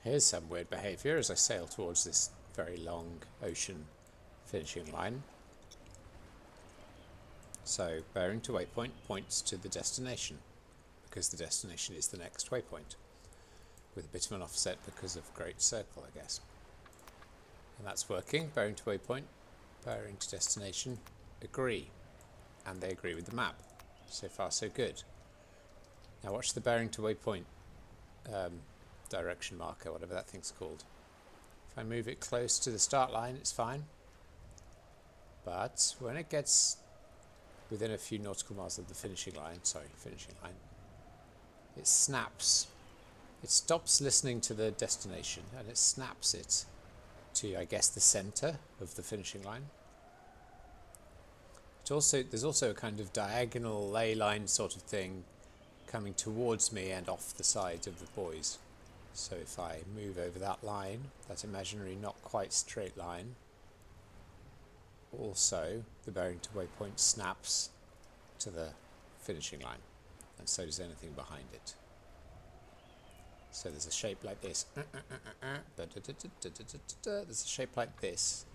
Here's some weird behaviour as I sail towards this very long ocean finishing line. So bearing to waypoint points to the destination, because the destination is the next waypoint, with a bit of an offset because of Great Circle, I guess. And that's working. Bearing to waypoint, bearing to destination, agree. And they agree with the map. So far so good. Now watch the bearing to waypoint direction marker, whatever that thing's called. If I move it close to the start line, it's fine. But when it gets within a few nautical miles of the finishing line, it snaps. It stops listening to the destination and it snaps it to, I guess, the center of the finishing line. There's also a kind of diagonal ley line sort of thing coming towards me and off the side of the buoys. So if I move over that line, that imaginary not quite straight line, also the bearing to waypoint snaps to the finishing line, and so does anything behind it. So there's a shape like this. There's a shape like this,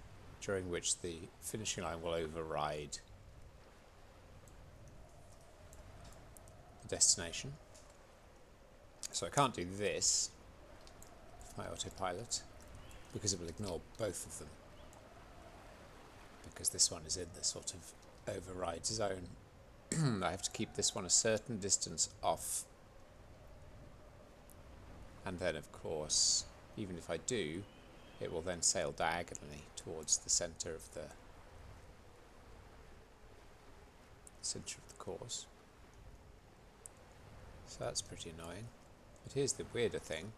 during which the finishing line will override the destination. So I can't do this with my autopilot, because it will ignore both of them. Because this one is in the sort of override zone. I have to keep this one a certain distance off. And then, of course, even if I do, it will then sail diagonally towards the centre of the course. So that's pretty annoying. But here's the weirder thing.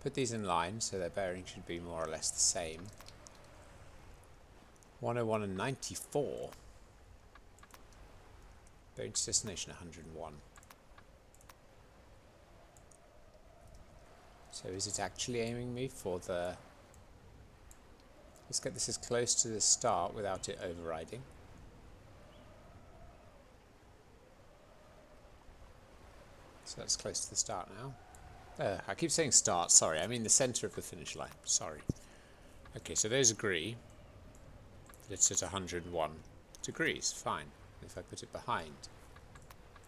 Put these in line so their bearing should be more or less the same. 101 and 94. Bearing to destination 101. So is it actually aiming me for the... Let's get this as close to the start without it overriding. So that's close to the start now. I keep saying start, sorry, I mean the centre of the finish line, sorry. Okay, so those agree that it's at 101 degrees, fine. If I put it behind,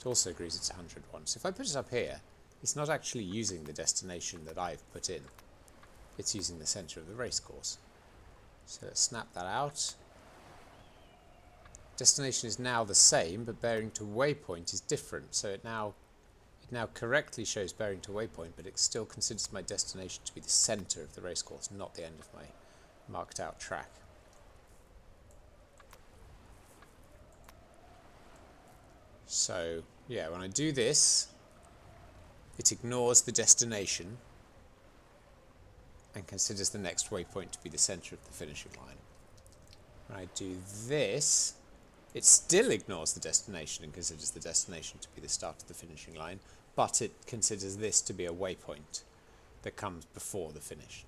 it also agrees it's 101. So if I put it up here, it's not actually using the destination that I've put in. It's using the centre of the racecourse. So let's snap that out. Destination is now the same, but bearing to waypoint is different. So it now correctly shows bearing to waypoint, but it still considers my destination to be the centre of the racecourse, not the end of my marked out track. So yeah, when I do this, it ignores the destination and considers the next waypoint to be the centre of the finishing line. When I do this, it still ignores the destination and considers the destination to be the start of the finishing line, but it considers this to be a waypoint that comes before the finish.